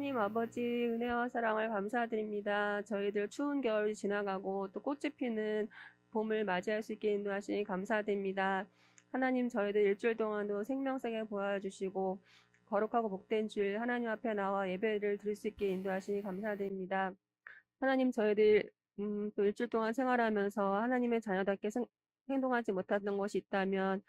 하나님 아버지 은혜와 사랑을 감사드립니다. 저희들 추운 겨울이 지나가고 또 꽃이 피는 봄을 맞이할 수 있게 인도하시니 감사드립니다. 하나님 저희들 일주일 동안도 생명세계 보아주시고 거룩하고 복된 주일 하나님 앞에 나와 예배를 드릴 수 있게 인도하시니 감사드립니다. 하나님 저희들 또 일주일 동안 생활하면서 하나님의 자녀답게 행동하지 못했던 것이 있다면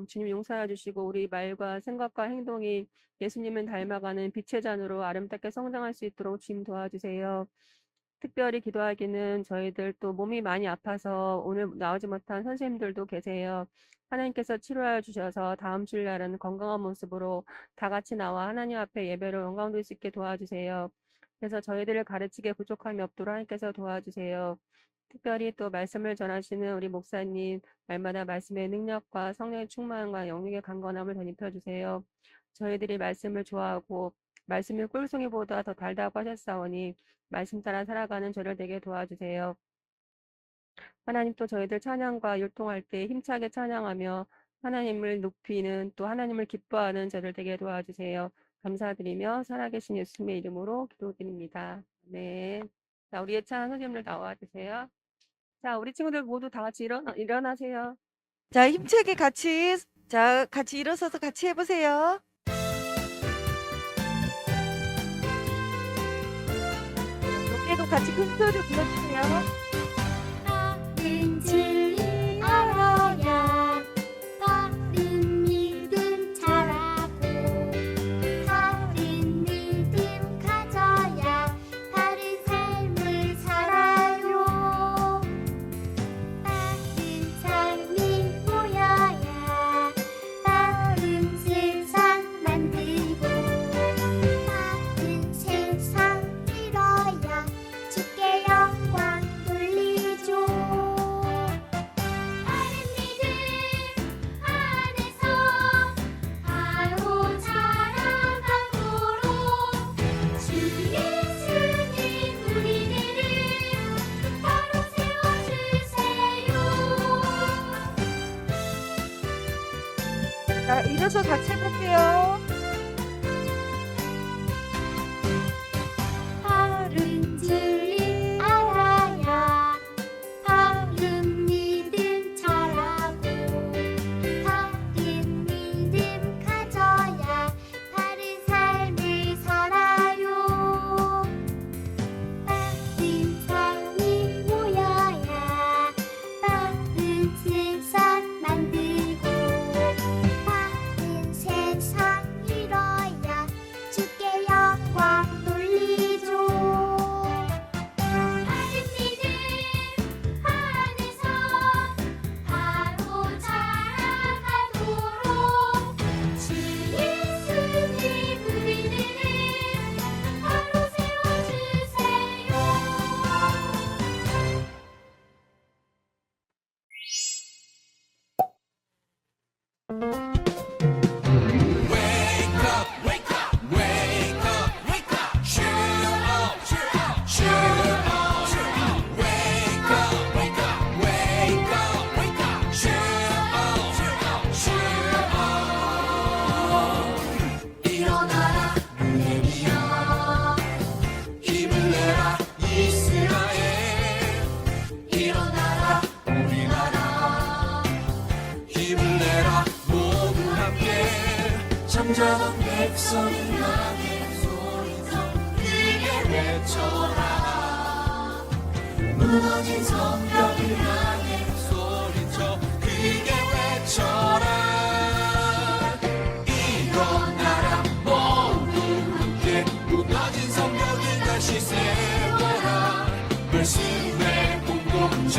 주님 용서해 주시고 우리 말과 생각과 행동이 예수님을 닮아가는 빛의 잔으로 아름답게 성장할 수 있도록 주님 도와주세요. 특별히 기도하기는 저희들 또 몸이 많이 아파서 오늘 나오지 못한 선생님들도 계세요. 하나님께서 치료하여 주셔서 다음 주일날은 건강한 모습으로 다 같이 나와 하나님 앞에 예배로 영광 돌 수 있게 도와주세요. 그래서 저희들을 가르치게 부족함이 없도록 하나님께서 도와주세요. 특별히 또 말씀을 전하시는 우리 목사님 날마다 말씀의 능력과 성령의 충만과 영육의 강건함을 덧입혀 주세요. 저희들이 말씀을 좋아하고 말씀이 꿀송이보다 더 달다고 하셨사오니 말씀 따라 살아가는 저를 되게 도와주세요. 하나님 또 저희들 찬양과 율동할 때 힘차게 찬양하며 하나님을 높이는 또 하나님을 기뻐하는 저를 되게 도와주세요. 감사드리며 살아계신 예수님의 이름으로 기도드립니다. 네. 자, 우리 예찬 선생님들 나와주세요. 자, 우리 친구들 모두 다 같이 일어나세요. 자, 힘차게 같이 일어서서 같이 해보세요. 노래도 같이 큰 소리로 불러주세요. 바른 진리 알아야 바른 믿음 자라고 바른 믿음 가져야 바른 삶을 살아요. 바른 삶이 보여야 바른 세상 만들고 바른 세상 이뤄야 주께 영광 돌리죠. 바른 믿음 안에서 바로 자라가도록 주 예수님 우리들을 바로 세워주세요. 자, 일어서 같이 해볼게요. 바른 진리 알아야 바른 믿음 자라고 바른 믿음 가져야 바른 삶을 살아요. 바른 삶이 모여야 바른 세상 만들고 바른 세상 이뤄야 주께 영광 돌리죠. 바른 믿음 안에서 바로 자라가도록 주 예수님 우리들을 바로 세워주세요. 일어나라 할렐루야 힘을 내라 이스라엘 일어나라 우리나라 힘을 내라 모두 함께 잠자던 백성을 향해 소리쳐 크게 외쳐라 무너진 성벽을 향해 소리쳐 크게 외쳐라 일어나라 모두 함께 무너진 성벽을 다시 세워라 말씀의 공동체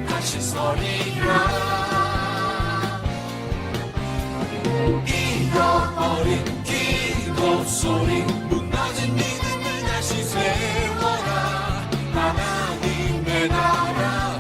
다시 서리라 잃어버린 기도 소리 무너진 믿음을 다시 세워라 하나님의 나라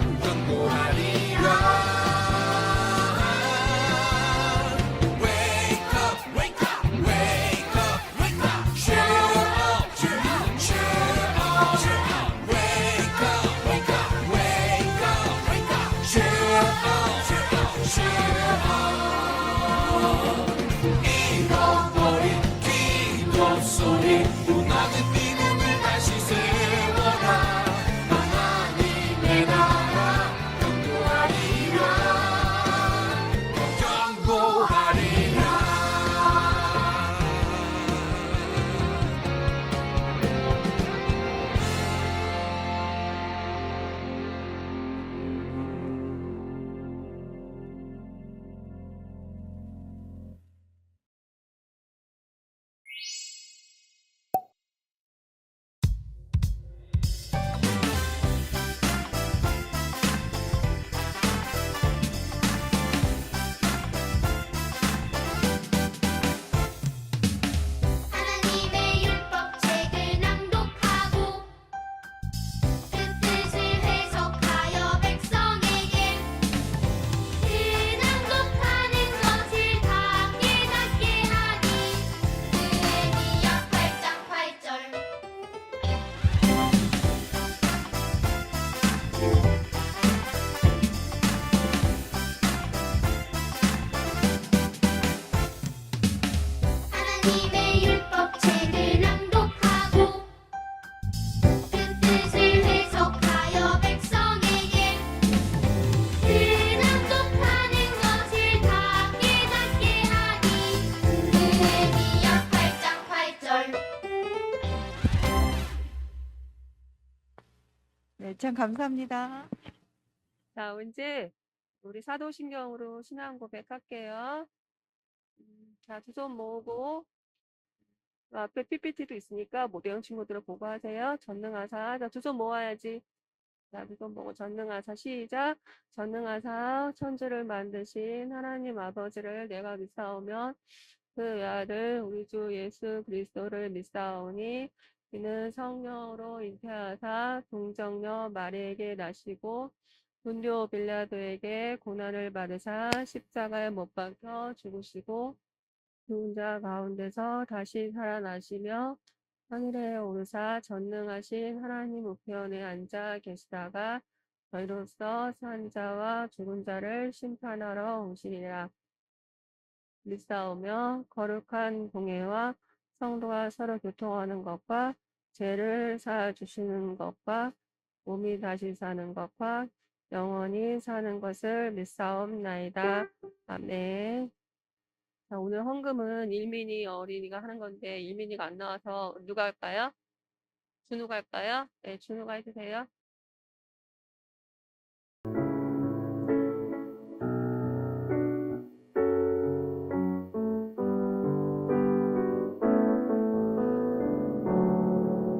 네, 참 감사합니다. 자, 이제 우리 사도신경으로 신앙 고백할게요. 자, 두 손 모으고 앞에 PPT도 있으니까 모대형 친구들을 보고 하세요. 전능하사. 자, 두 손 모아야지. 자, 두 손 모으고 전능하사 시작. 전능하사 천지를 만드신 하나님 아버지를 내가 믿사오면 그 외아들 우리 주 예수 그리스도를 믿사오니 이는 성령으로 잉태하사 동정녀 마리에게 나시고 본디오 빌라도에게 고난을 받으사 십자가에 못 박혀 죽으시고 죽은 자 가운데서 다시 살아나시며 하늘에 오르사 전능하신 하나님 우편에 앉아 계시다가 저희로서 산 자와 죽은 자를 심판하러 오시리라. 믿사오며 거룩한 공예와 성도가 서로 교통하는 것과 죄를 사하 주시는 것과 몸이 다시 사는 것과 영원히 사는 것을 믿사옵나이다. 아멘. 자, 오늘 헌금은 일민이 어린이가 하는 건데 일민이가 안 나와서 누가 할까요? 준우가 할까요? 네, 준우가 해주세요.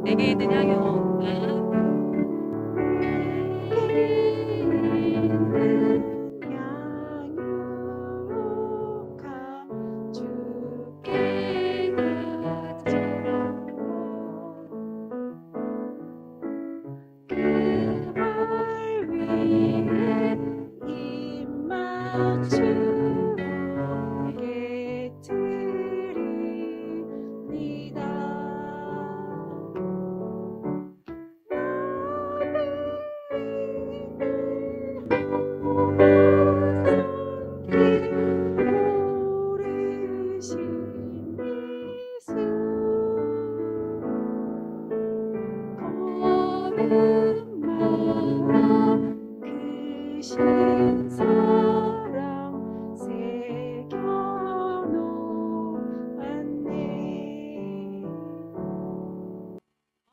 내게 있는 향유. 양육하 주께 그말 위에 입 맞추게 드립니다.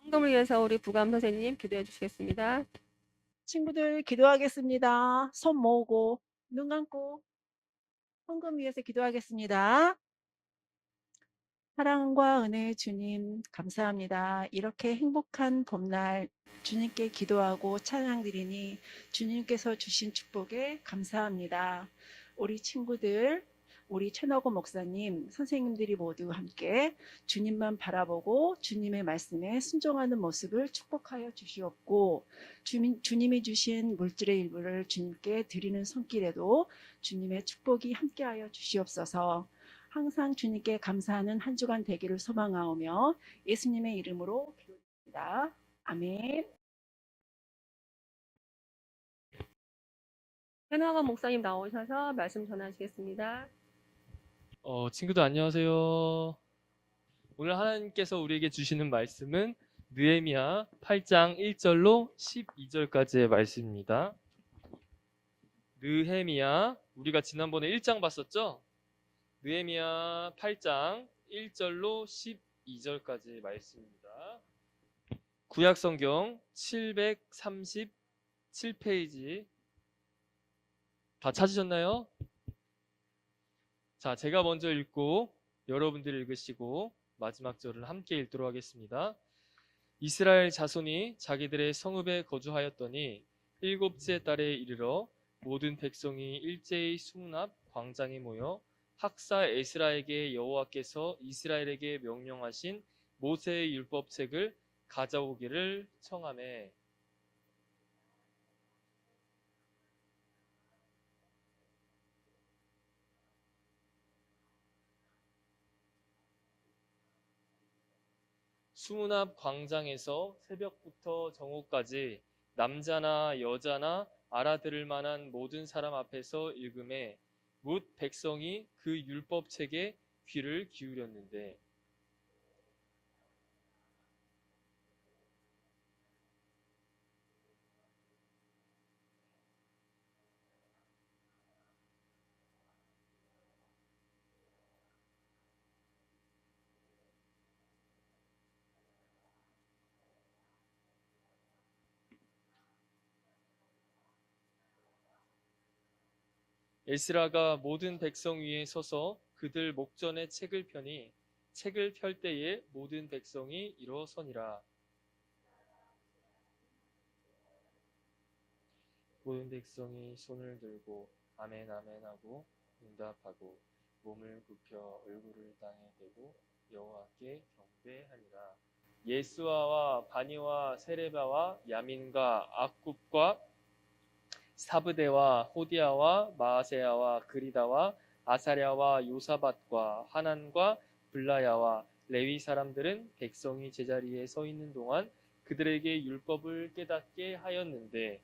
헌금을 위해서 우리 부감 선생님 기도해 주시겠습니다. 친구들 기도하겠습니다. 손 모으고 눈 감고 헌금 위해서 기도하겠습니다. 사랑과 은혜의 주님 감사합니다. 이렇게 행복한 봄날 주님께 기도하고 찬양드리니 주님께서 주신 축복에 감사합니다. 우리 친구들, 우리 최너고 목사님, 선생님들이 모두 함께 주님만 바라보고 주님의 말씀에 순종하는 모습을 축복하여 주시옵고 주님이 주신 물질의 일부를 주님께 드리는 손길에도 주님의 축복이 함께하여 주시옵소서. 항상 주님께 감사하는 한 주간 되기를 소망하오며 예수님의 이름으로 기도드립니다. 아멘. 현화관 목사님 나오셔서 말씀 전하시겠습니다. 친구들 안녕하세요. 오늘 하나님께서 우리에게 주시는 말씀은 느헤미야 8장 1절로 12절까지의 말씀입니다. 느헤미야, 우리가 지난번에 1장 봤었죠? 느헤미야 8장 1절로 12절까지의 말씀입니다. 구약성경 737페이지 다 찾으셨나요? 자, 제가 먼저 읽고 여러분들이 읽으시고 마지막 절을 함께 읽도록 하겠습니다. 이스라엘 자손이 자기들의 성읍에 거주하였더니 일곱째 달에 이르러 모든 백성이 일제히 수문앞 광장에 모여 학사 에스라에게 여호와께서 이스라엘에게 명령하신 모세의 율법책을 가져오기를 청하매 수문앞 광장에서 새벽부터 정오까지 남자나 여자나 알아들을 만한 모든 사람 앞에서 읽음에 뭇 백성이 그 율법책에 귀를 기울였는데 에스라가 모든 백성 위에 서서 그들 목전에 책을 펴니 책을 펼 때에 모든 백성이 일어서니라. 모든 백성이 손을 들고 아멘 아멘 하고 응답하고 몸을 굽혀 얼굴을 땅에 대고 여호와께 경배하니라. 예수아와 바니와 세레바와 야민과 악굽과 사브데와 호디아와 마아세야와 그리다와 아사랴와 요사밧과 하난과 블라야와 레위 사람들은 백성이 제자리에 서 있는 동안 그들에게 율법을 깨닫게 하였는데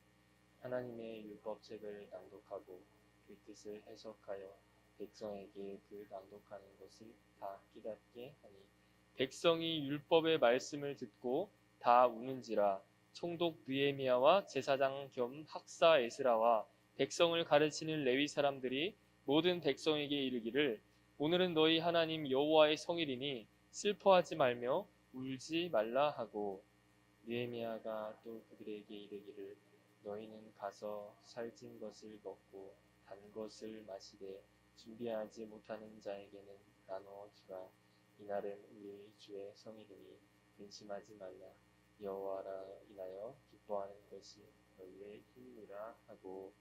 하나님의 율법책을 낭독하고 그 뜻을 해석하여 백성에게 그 낭독하는 것을 다 깨닫게 하니 백성이 율법의 말씀을 듣고 다 우는지라. 총독 느헤미야와 제사장 겸 학사 에스라와 백성을 가르치는 레위 사람들이 모든 백성에게 이르기를 오늘은 너희 하나님 여호와의 성일이니 슬퍼하지 말며 울지 말라 하고 느헤미야가 또 그들에게 이르기를 너희는 가서 살찐 것을 먹고 단 것을 마시되 준비하지 못하는 자에게는 나누어 주라. 이날은 우리 주의 성일이니 근심하지 말라. 여호와라 인하여 기뻐하는 것이 너희의 힘이라 하고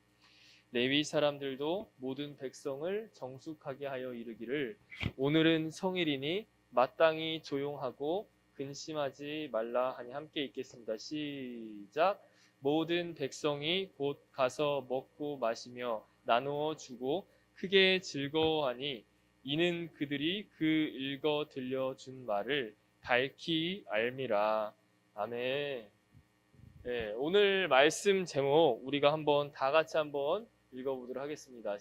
레위 사람들도 모든 백성을 정숙하게 하여 이르기를 오늘은 성일이니 마땅히 조용하고 근심하지 말라 하니 함께 읽겠습니다. 시작. 모든 백성이 곧 가서 먹고 마시며 나누어 주고 크게 즐거워하니 이는 그들이 그 읽어 들려준 말을 밝히 알미라. 아멘. 네, 오늘 말씀 제목 우리가 한번 다 같이 한번 읽어보도록 하겠습니다.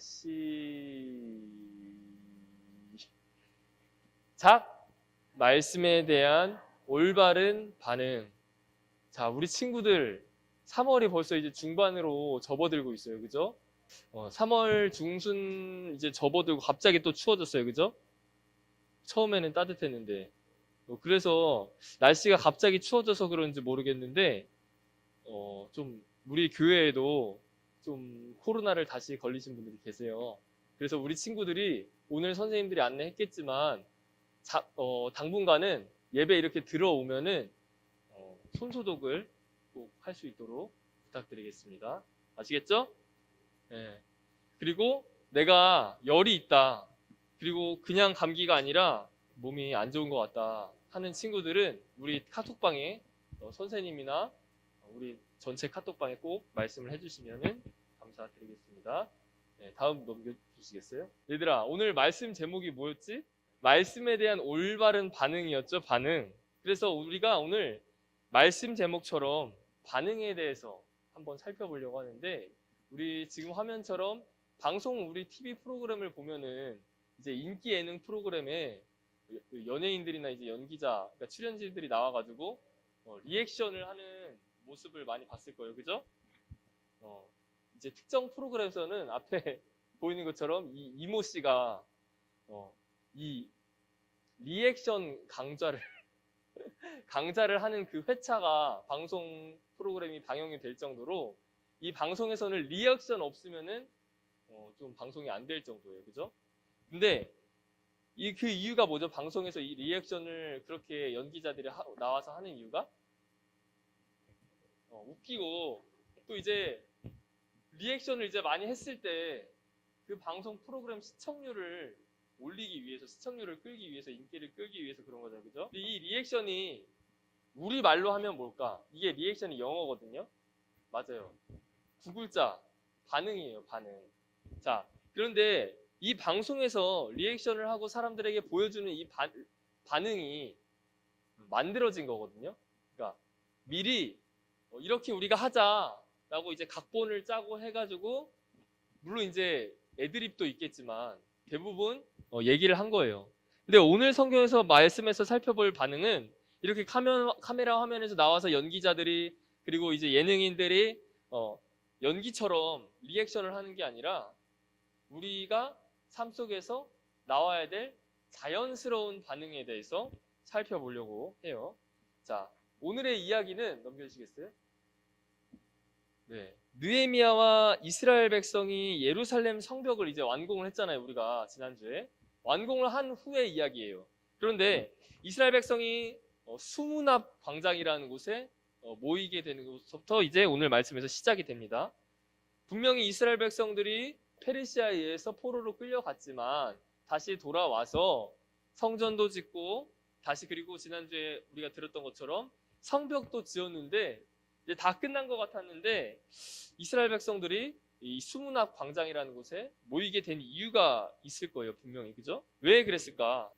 시작. 말씀에 대한 올바른 반응. 자, 우리 친구들 3월이 벌써 이제 중반으로 접어들고 있어요. 그죠? 3월 중순 이제 접어들고 갑자기 또 추워졌어요. 그죠? 처음에는 따뜻했는데. 그래서 날씨가 갑자기 추워져서 그런지 모르겠는데 좀 우리 교회에도 좀 코로나를 다시 걸리신 분들이 계세요. 그래서 우리 친구들이 오늘 선생님들이 안내했겠지만 당분간은 예배 이렇게 들어오면은 손소독을 꼭 할 수 있도록 부탁드리겠습니다. 아시겠죠? 네. 그리고 내가 열이 있다. 그리고 그냥 감기가 아니라 몸이 안 좋은 것 같다 하는 친구들은 우리 카톡방에 선생님이나 우리 전체 카톡방에 꼭 말씀을 해주시면 감사드리겠습니다. 네, 다음 넘겨주시겠어요? 얘들아, 오늘 말씀 제목이 뭐였지? 말씀에 대한 올바른 반응이었죠. 반응. 그래서 우리가 오늘 말씀 제목처럼 반응에 대해서 한번 살펴보려고 하는데 우리 지금 화면처럼 방송 우리 TV 프로그램을 보면은 이제 인기 예능 프로그램에 연예인들이나 이제 연기자, 그러니까 출연진들이 나와가지고 리액션을 하는 모습을 많이 봤을 거예요, 그죠? 이제 특정 프로그램에서는 앞에 보이는 것처럼 이 이모 씨가 이 리액션 강좌를 하는 그 회차가 방송 프로그램이 방영이 될 정도로 이 방송에서는 리액션 없으면은 좀 방송이 안 될 정도예요, 그죠? 근데 그 이유가 뭐죠? 방송에서 이 리액션을 그렇게 연기자들이 나와서 하는 이유가 웃기고 또 이제 리액션을 이제 많이 했을 때 그 방송 프로그램 시청률을 올리기 위해서, 시청률을 끌기 위해서, 인기를 끌기 위해서 그런 거잖아요, 그죠? 근데 이 리액션이 우리 말로 하면 뭘까? 이게 리액션이 영어거든요. 맞아요. 두 글자 반응이에요, 반응. 자, 그런데 이 방송에서 리액션을 하고 사람들에게 보여주는 이 반응이 만들어진 거거든요. 그러니까 미리 이렇게 우리가 하자라고 이제 각본을 짜고 해가지고 물론 이제 애드립도 있겠지만 대부분 얘기를 한 거예요. 근데 오늘 성경에서 말씀에서 살펴볼 반응은 이렇게 카메라 화면에서 나와서 연기자들이 그리고 이제 예능인들이 연기처럼 리액션을 하는 게 아니라 우리가 삶 속에서 나와야 될 자연스러운 반응에 대해서 살펴보려고 해요. 자, 오늘의 이야기는 넘겨주시겠어요? 네. 느헤미야와 이스라엘 백성이 예루살렘 성벽을 이제 완공을 했잖아요. 우리가 지난주에 완공을 한 후의 이야기예요. 그런데 이스라엘 백성이 수문앞 광장이라는 곳에 모이게 되는 곳부터 이제 오늘 말씀에서 시작이 됩니다. 분명히 이스라엘 백성들이 페르시아에 의해서 포로로 끌려갔지만 다시 돌아와서 성전도 짓고 다시 그리고 지난주에 우리가 들었던 것처럼 성벽도 지었는데 이제 다 끝난 것 같았는데 이스라엘 백성들이 이 수문앞 광장이라는 곳에 모이게 된 이유가 있을 거예요. 분명히. 그죠? 왜 그랬을까?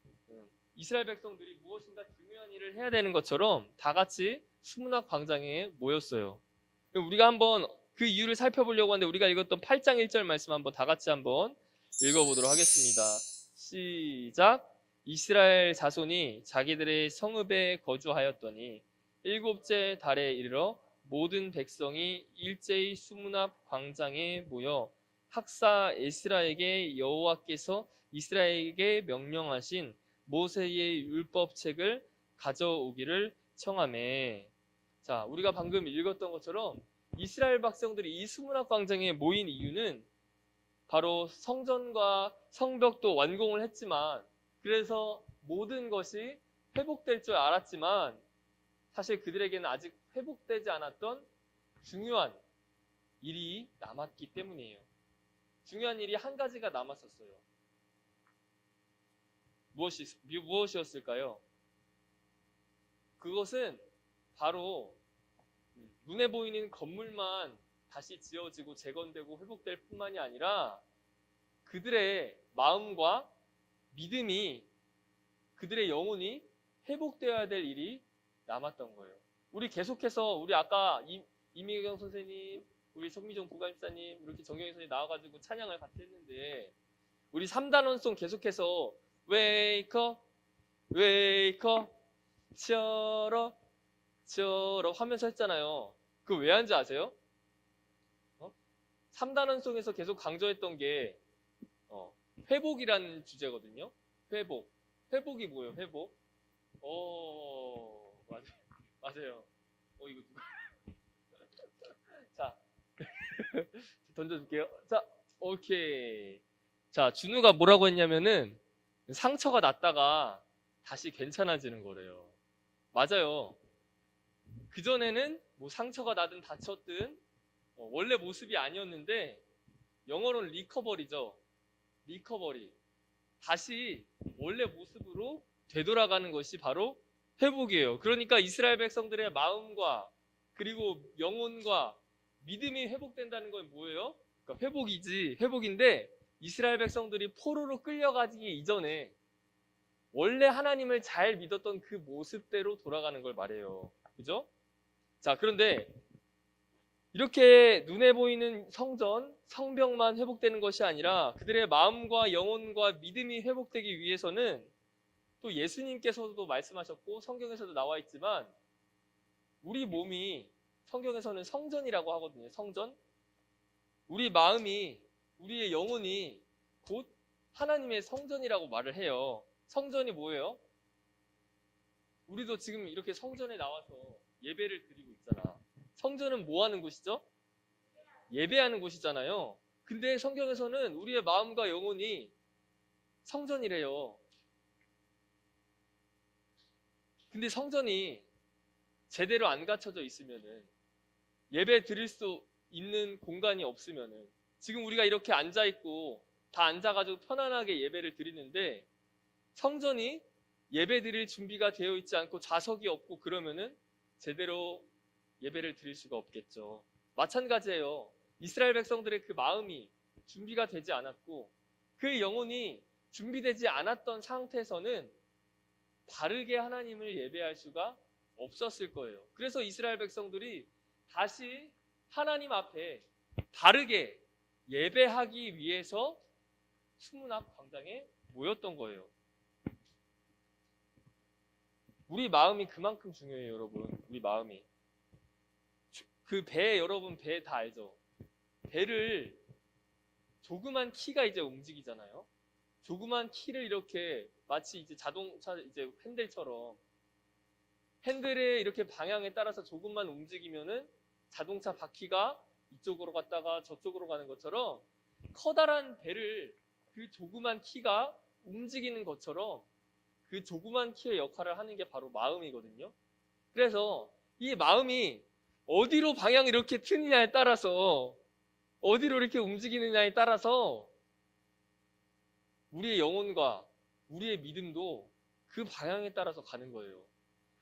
이스라엘 백성들이 무엇인가 중요한 일을 해야 되는 것처럼 다 같이 수문앞 광장에 모였어요. 우리가 한번 그 이유를 살펴보려고 하는데 우리가 읽었던 8장 1절 말씀 한번 다 같이 한번 읽어보도록 하겠습니다. 시작. 이스라엘 자손이 자기들의 성읍에 거주하였더니 일곱째 달에 이르러 모든 백성이 일제히 수문앞 광장에 모여 학사 에스라에게 여호와께서 이스라엘에게 명령하신 모세의 율법책을 가져오기를 청하매. 자, 우리가 방금 읽었던 것처럼 이스라엘 백성들이 이 수문앞 광장에 모인 이유는 바로 성전과 성벽도 완공을 했지만 그래서 모든 것이 회복될 줄 알았지만 사실 그들에게는 아직 회복되지 않았던 중요한 일이 남았기 때문이에요. 중요한 일이 한 가지가 남았었어요. 무엇이었을까요? 그것은 바로 눈에 보이는 건물만 다시 지어지고 재건되고 회복될 뿐만이 아니라 그들의 마음과 믿음이, 그들의 영혼이 회복되어야 될 일이 남았던 거예요. 우리 계속해서 우리 아까 이미경 선생님, 우리 성미정 부감사님, 이렇게 정경희 선생님 나와가지고 찬양을 같이 했는데 우리 3단원송 계속해서 Wake up, wake up, cheer up 하면서 했잖아요. 그거 왜 한지 아세요? 3단원송에서 계속 강조했던 게 회복이라는 주제거든요. 회복. 회복이 뭐예요? 회복? 맞아요. 이거 누가? 자, 던져줄게요. 자, 오케이. 자, 준우가 뭐라고 했냐면은 상처가 났다가 다시 괜찮아지는 거래요. 맞아요. 그전에는 뭐 상처가 나든 다쳤든 원래 모습이 아니었는데 영어로는 리커버리죠. 리커버리. 다시 원래 모습으로 되돌아가는 것이 바로 회복이에요. 그러니까 이스라엘 백성들의 마음과 그리고 영혼과 믿음이 회복된다는 건 뭐예요? 그러니까 회복인데 이스라엘 백성들이 포로로 끌려가기 이전에 원래 하나님을 잘 믿었던 그 모습대로 돌아가는 걸 말해요. 그죠? 자, 그런데 이렇게 눈에 보이는 성전, 성벽만 회복되는 것이 아니라 그들의 마음과 영혼과 믿음이 회복되기 위해서는 또 예수님께서도 말씀하셨고 성경에서도 나와 있지만 우리 몸이 성경에서는 성전이라고 하거든요. 성전. 우리 마음이, 우리의 영혼이 곧 하나님의 성전이라고 말을 해요. 성전이 뭐예요? 우리도 지금 이렇게 성전에 나와서 예배를 드리고 있잖아. 성전은 뭐 하는 곳이죠? 예배하는 곳이잖아요. 근데 성경에서는 우리의 마음과 영혼이 성전이래요. 근데 성전이 제대로 안 갖춰져 있으면은 예배 드릴 수 있는 공간이 없으면은 지금 우리가 이렇게 앉아 있고 다 앉아가지고 편안하게 예배를 드리는데 성전이 예배 드릴 준비가 되어 있지 않고 좌석이 없고 그러면은 제대로 예배를 드릴 수가 없겠죠. 마찬가지예요. 이스라엘 백성들의 그 마음이 준비가 되지 않았고 그 영혼이 준비되지 않았던 상태에서는 바르게 하나님을 예배할 수가 없었을 거예요. 그래서 이스라엘 백성들이 다시 하나님 앞에 바르게 예배하기 위해서 수문앞 광장에 모였던 거예요. 우리 마음이 그만큼 중요해요, 여러분. 우리 마음이. 그 배, 여러분 배 다 알죠? 배를 조그만 키가 이제 움직이잖아요. 조그만 키를 이렇게 마치 이제 자동차 이제 핸들처럼 핸들에 이렇게 방향에 따라서 조금만 움직이면은 자동차 바퀴가 이쪽으로 갔다가 저쪽으로 가는 것처럼 커다란 배를 그 조그만 키가 움직이는 것처럼 그 조그만 키의 역할을 하는 게 바로 마음이거든요. 그래서 이 마음이 어디로 방향을 이렇게 트느냐에 따라서 어디로 이렇게 움직이느냐에 따라서 우리의 영혼과 우리의 믿음도 그 방향에 따라서 가는 거예요.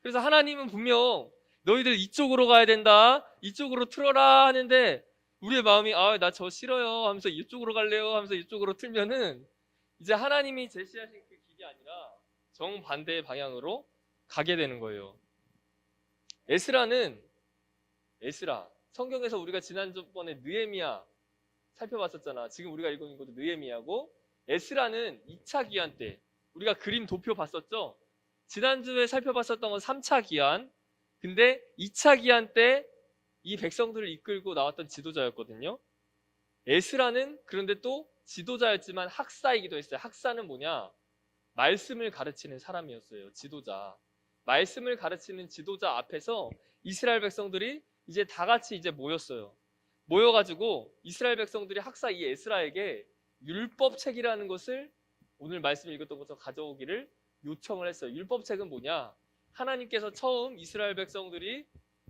그래서 하나님은 분명 너희들 이쪽으로 가야 된다, 이쪽으로 틀어라 하는데 우리의 마음이 나 저 싫어요 하면서 이쪽으로 갈래요 하면서 이쪽으로 틀면은 이제 하나님이 제시하신 그 길이 아니라 정반대의 방향으로 가게 되는 거예요. 에스라, 성경에서 우리가 지난번에 느헤미야 살펴봤었잖아. 지금 우리가 읽고 있는 것도 느헤미야고, 에스라는 2차 기한 때 우리가 그림 도표 봤었죠? 지난주에 살펴봤었던 건 3차 기한, 근데 2차 기한 때 이 백성들을 이끌고 나왔던 지도자였거든요. 에스라는 그런데 또 지도자였지만 학사이기도 했어요. 학사는 뭐냐? 말씀을 가르치는 사람이었어요. 지도자. 말씀을 가르치는 지도자 앞에서 이스라엘 백성들이 이제 다 같이 이제 모였어요. 모여가지고 이스라엘 백성들이 학사 이 에스라에게 율법책이라는 것을 오늘 말씀 읽었던 것처럼 가져오기를 요청을 했어요. 율법책은 뭐냐? 하나님께서 처음 이스라엘 백성들이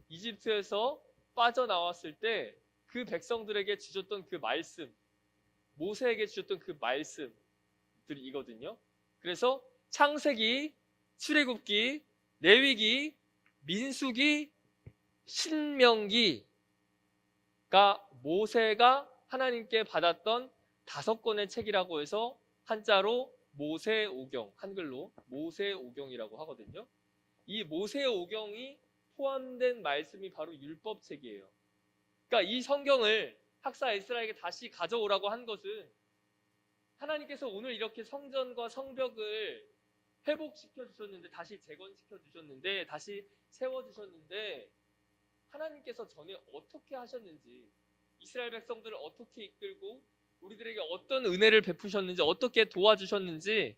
이집트에서 빠져나왔을 때 그 백성들에게 주셨던 그 말씀, 모세에게 주셨던 그 말씀들이거든요. 그래서 창세기, 출애굽기, 레위기, 민수기, 신명기가 모세가 하나님께 받았던 5권의 책이라고 해서 한자로 모세오경, 한글로 모세오경이라고 하거든요. 이 모세오경이 포함된 말씀이 바로 율법책이에요. 그러니까 이 성경을 학사 에스라에게 다시 가져오라고 한 것은 하나님께서 오늘 이렇게 성전과 성벽을 회복시켜 주셨는데, 다시 재건시켜 주셨는데, 다시 세워 주셨는데, 하나님께서 전에 어떻게 하셨는지, 이스라엘 백성들을 어떻게 이끌고 우리들에게 어떤 은혜를 베푸셨는지, 어떻게 도와주셨는지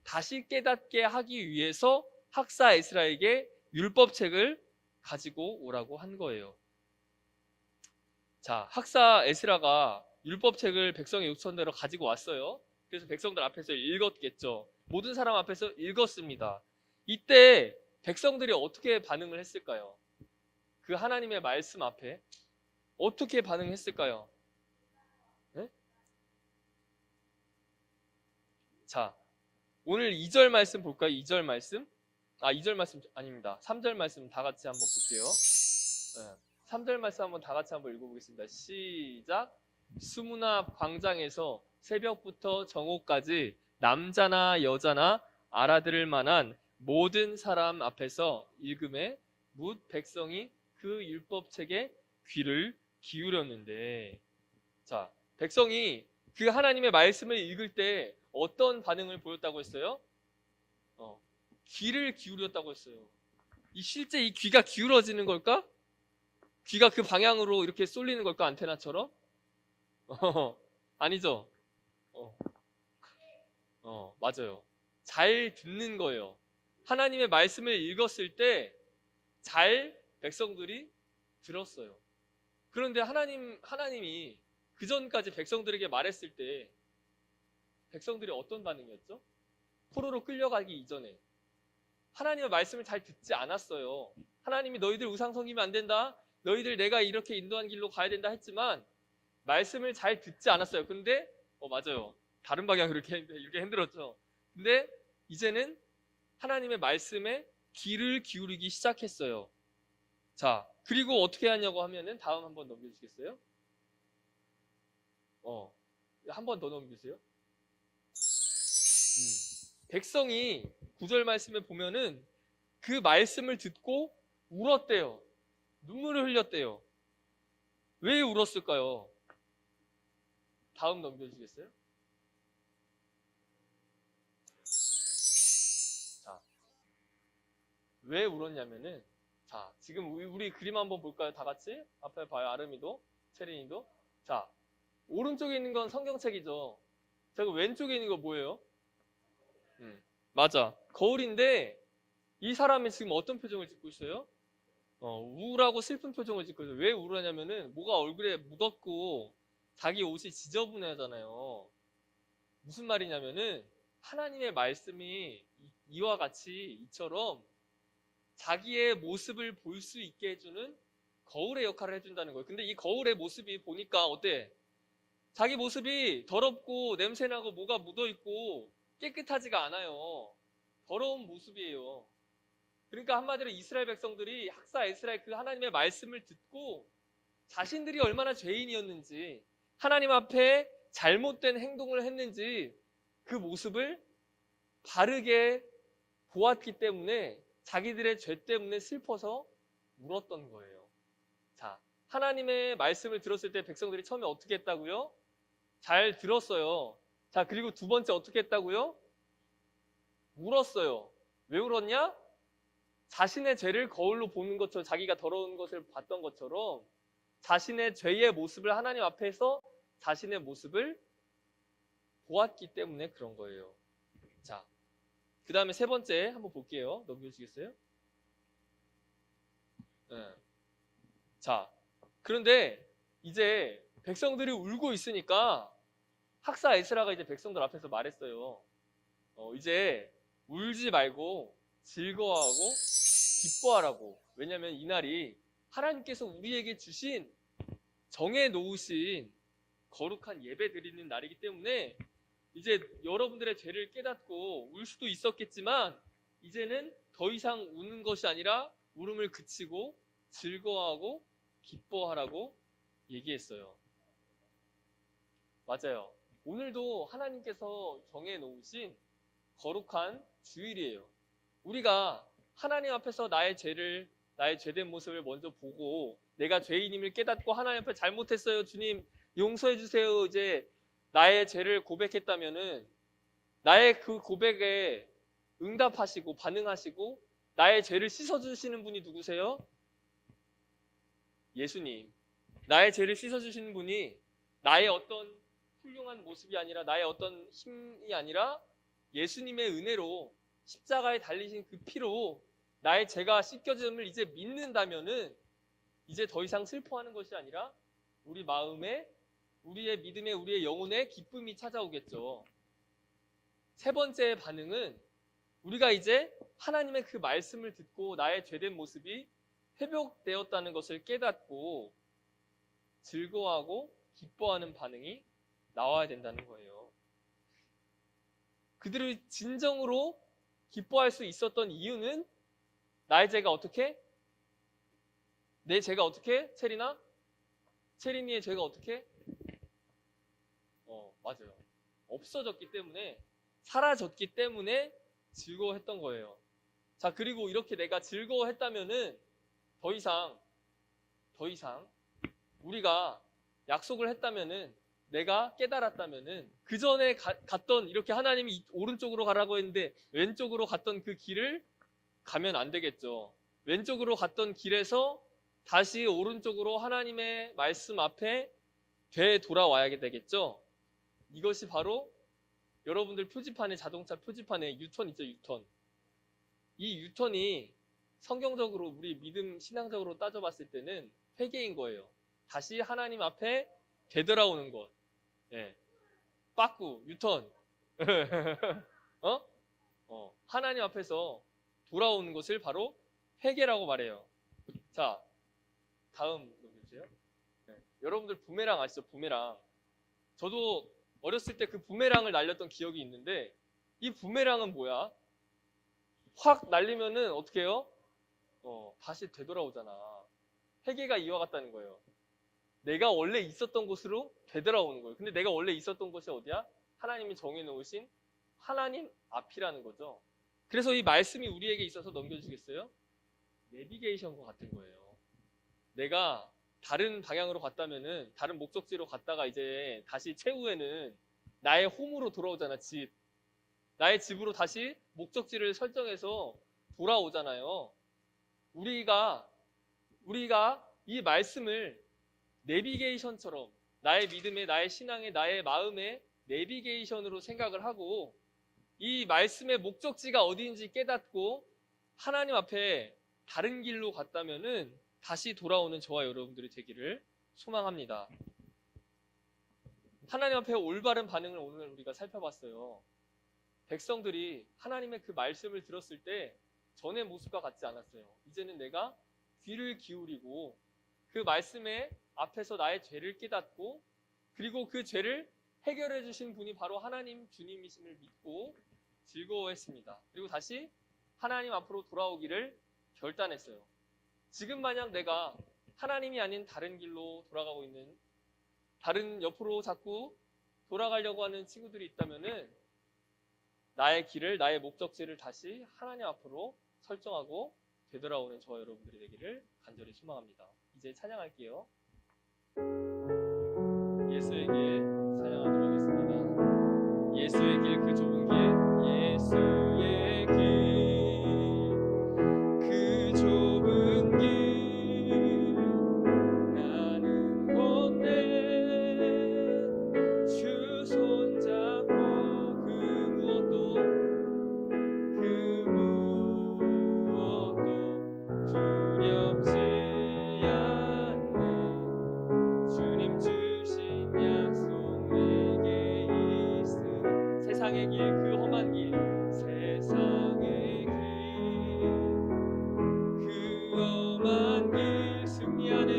다시 깨닫게 하기 위해서 학사 에스라에게 율법책을 가지고 오라고 한 거예요. 자, 학사 에스라가 율법책을 백성의 요청대로 가지고 왔어요. 그래서 백성들 앞에서 읽었겠죠. 모든 사람 앞에서 읽었습니다. 이때 백성들이 어떻게 반응을 했을까요? 그 하나님의 말씀 앞에 어떻게 반응했을까요? 네? 자, 오늘 2절 말씀 볼까요? 2절 말씀? 2절 말씀 아닙니다. 3절 말씀 다 같이 한번 볼게요. 네. 3절 말씀 한번 다 같이 한번 읽어보겠습니다. 시작. 수문화 광장에서 새벽부터 정오까지 남자나 여자나 알아들을 만한 모든 사람 앞에서 읽음에 뭇 백성이 그 율법책에 귀를 기울였는데, 자, 백성이 그 하나님의 말씀을 읽을 때 어떤 반응을 보였다고 했어요? 귀를 기울였다고 했어요. 실제 이 귀가 기울어지는 걸까? 귀가 그 방향으로 이렇게 쏠리는 걸까? 안테나처럼? 아니죠? 맞아요. 잘 듣는 거예요. 하나님의 말씀을 읽었을 때 잘 백성들이 들었어요. 그런데 하나님이 그 전까지 백성들에게 말했을 때 백성들이 어떤 반응이었죠? 포로로 끌려가기 이전에 하나님의 말씀을 잘 듣지 않았어요. 하나님이 너희들 우상 섬기면 안 된다, 너희들 내가 이렇게 인도한 길로 가야 된다 했지만 말씀을 잘 듣지 않았어요. 근데 맞아요. 다른 방향으로 이렇게 흔들었죠. 근데 이제는 하나님의 말씀에 귀를 기울이기 시작했어요. 자, 그리고 어떻게 하냐고 하면은 다음 한번 넘겨주시겠어요? 한 번 더 넘겨주세요. 백성이 9절 말씀에 보면은 그 말씀을 듣고 울었대요. 눈물을 흘렸대요. 왜 울었을까요? 다음 넘겨주시겠어요? 자, 왜 울었냐면은, 자, 지금 우리 그림 한번 볼까요? 다 같이? 앞에 봐요. 아름이도, 체린이도. 자, 오른쪽에 있는 건 성경책이죠. 자, 그 왼쪽에 있는 거 뭐예요? 맞아. 거울인데 이 사람이 지금 어떤 표정을 짓고 있어요? 우울하고 슬픈 표정을 짓거든요. 왜 우울하냐면은 뭐가 얼굴에 묻었고 자기 옷이 지저분하잖아요. 무슨 말이냐면은 하나님의 말씀이 이와 같이 이처럼 자기의 모습을 볼 수 있게 해주는 거울의 역할을 해준다는 거예요. 근데 이 거울의 모습이 보니까 어때? 자기 모습이 더럽고 냄새나고 뭐가 묻어있고 깨끗하지가 않아요. 더러운 모습이에요. 그러니까 한마디로 이스라엘 백성들이 학사 에스라의 그 하나님의 말씀을 듣고 자신들이 얼마나 죄인이었는지, 하나님 앞에 잘못된 행동을 했는지 그 모습을 바르게 보았기 때문에 자기들의 죄 때문에 슬퍼서 울었던 거예요. 자, 하나님의 말씀을 들었을 때 백성들이 처음에 어떻게 했다고요? 잘 들었어요. 자, 그리고 두 번째 어떻게 했다고요? 울었어요. 왜 울었냐? 자신의 죄를 거울로 보는 것처럼, 자기가 더러운 것을 봤던 것처럼 자신의 죄의 모습을 하나님 앞에서 자신의 모습을 보았기 때문에 그런 거예요. 자, 그 다음에 세 번째 한번 볼게요. 넘겨주시겠어요? 네. 자, 그런데 이제 백성들이 울고 있으니까 학사 에스라가 이제 백성들 앞에서 말했어요. 이제 울지 말고 즐거워하고 기뻐하라고. 왜냐하면 이날이 하나님께서 우리에게 주신 정해 놓으신 거룩한 예배 드리는 날이기 때문에 이제 여러분들의 죄를 깨닫고 울 수도 있었겠지만 이제는 더 이상 우는 것이 아니라 울음을 그치고 즐거워하고 기뻐하라고 얘기했어요. 맞아요. 오늘도 하나님께서 정해 놓으신 거룩한 주일이에요. 우리가 하나님 앞에서 나의 죄된 모습을 먼저 보고 내가 죄인임을 깨닫고 하나님 앞에 잘못했어요. 주님 용서해 주세요. 이제 나의 죄를 고백했다면은 나의 그 고백에 응답하시고 반응하시고 나의 죄를 씻어주시는 분이 누구세요? 예수님. 나의 죄를 씻어주시는 분이 나의 어떤 훌륭한 모습이 아니라 나의 어떤 힘이 아니라 예수님의 은혜로 십자가에 달리신 그 피로 나의 죄가 씻겨짐을 이제 믿는다면은 이제 더 이상 슬퍼하는 것이 아니라 우리 마음에 우리의 믿음에 우리의 영혼에 기쁨이 찾아오겠죠. 세 번째 반응은 우리가 이제 하나님의 그 말씀을 듣고 나의 죄된 모습이 회복되었다는 것을 깨닫고 즐거워하고 기뻐하는 반응이 나와야 된다는 거예요. 그들이 진정으로 기뻐할 수 있었던 이유는 나의 죄가 어떻게? 내 죄가 어떻게? 체리나? 체리니의 죄가 어떻게? 맞아요. 없어졌기 때문에, 사라졌기 때문에 즐거워했던 거예요. 자, 그리고 이렇게 내가 즐거워했다면은 더 이상 우리가 약속을 했다면은 내가 깨달았다면은 그 전에 갔던 이렇게 하나님이 오른쪽으로 가라고 했는데 왼쪽으로 갔던 그 길을 가면 안 되겠죠. 왼쪽으로 갔던 길에서 다시 오른쪽으로 하나님의 말씀 앞에 되돌아와야 되겠죠. 이것이 바로 여러분들 표지판에, 자동차 표지판에 유턴 있죠, 유턴. 이 유턴이 성경적으로 우리 믿음 신앙적으로 따져봤을 때는 회개인 거예요. 다시 하나님 앞에 되돌아오는 것. 예. 빠꾸, 유턴. 하나님 앞에서 돌아오는 것을 바로 회개라고 말해요. 자, 다음 넘겨주세요. 네. 여러분들 부메랑 아시죠? 부메랑. 저도 어렸을 때 그 부메랑을 날렸던 기억이 있는데 이 부메랑은 뭐야? 확 날리면은 어떻게 해요? 다시 되돌아오잖아. 회개가 이와 같다는 거예요. 내가 원래 있었던 곳으로 되돌아오는 거예요. 근데 내가 원래 있었던 곳이 어디야? 하나님이 정해놓으신 하나님 앞이라는 거죠. 그래서 이 말씀이 우리에게 있어서 넘겨주시겠어요? 내비게이션과 같은 거예요. 내가 다른 방향으로 갔다면은 다른 목적지로 갔다가 이제 다시 최후에는 나의 홈으로 돌아오잖아, 집. 나의 집으로 다시 목적지를 설정해서 돌아오잖아요. 우리가 이 말씀을 내비게이션처럼 나의 믿음에, 나의 신앙에, 나의 마음에 내비게이션으로 생각을 하고 이 말씀의 목적지가 어디인지 깨닫고 하나님 앞에 다른 길로 갔다면은 다시 돌아오는 저와 여러분들이 되기를 소망합니다. 하나님 앞에 올바른 반응을 오늘 우리가 살펴봤어요. 백성들이 하나님의 그 말씀을 들었을 때 전의 모습과 같지 않았어요. 이제는 내가 귀를 기울이고 그 말씀에 앞에서 나의 죄를 깨닫고 그리고 그 죄를 해결해 주신 분이 바로 하나님 주님이심을 믿고 즐거워했습니다. 그리고 다시 하나님 앞으로 돌아오기를 결단했어요. 지금 만약 내가 하나님이 아닌 다른 길로 돌아가고 있는 다른 옆으로 자꾸 돌아가려고 하는 친구들이 있다면은 나의 길을, 나의 목적지를 다시 하나님 앞으로 설정하고 되돌아오는 저와 여러분들이 되기를 간절히 소망합니다. 이제 찬양할게요. 예수의 길 찬양하도록 하겠습니다. 예수의 길 그 좁은 길, 예수의 길 그 좁은 길 나는 못내 주 손잡고 그 무엇도 두렵지 않네. 주님 주신 약속 내게 있으니 세상의 길 그 험한 길 세상의 길 그 험한 길 승리하는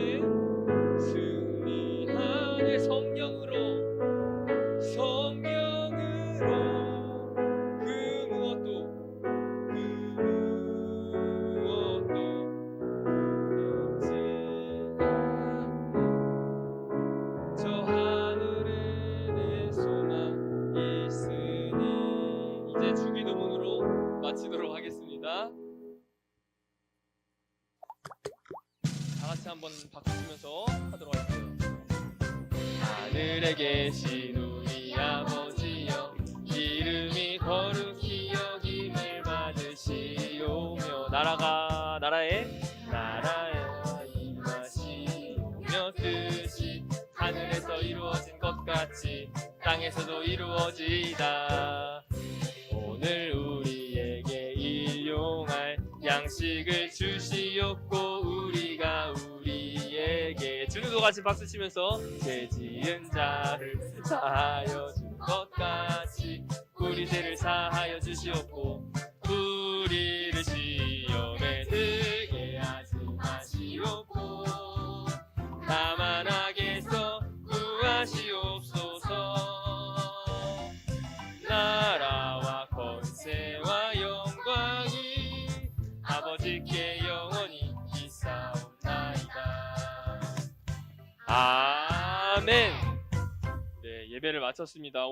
성령으로 그 무엇도 두렵지 않네. 저 하늘에 내 소망 있으니 이제 주기도문으로 마치도록 하겠습니다. 다 같이 한번 박수 치면서 하도록 할게요. 하늘에 계신 우리 아버지여 이름이 거룩히 여김을 받으시오며 나라에 임하시오며 뜻이 하늘에서 이루어진 것 같이 땅에서도 이루어지이다. 오늘 우리에게 일용할 양식을 주시옵고 우리가 우리에게 주님도 같이 박수 치면서 죄 지은 자를 사하여 준 것 같이 우리 죄를 사하여 주시옵고 우리를 시험에 들게 하지 마시옵고 다만 악에서 구하시옵소서. 나라와 권세와 영광이 아버지께 영원히 있사옵나이다. 아멘. 네, 예배를 마쳤습니다.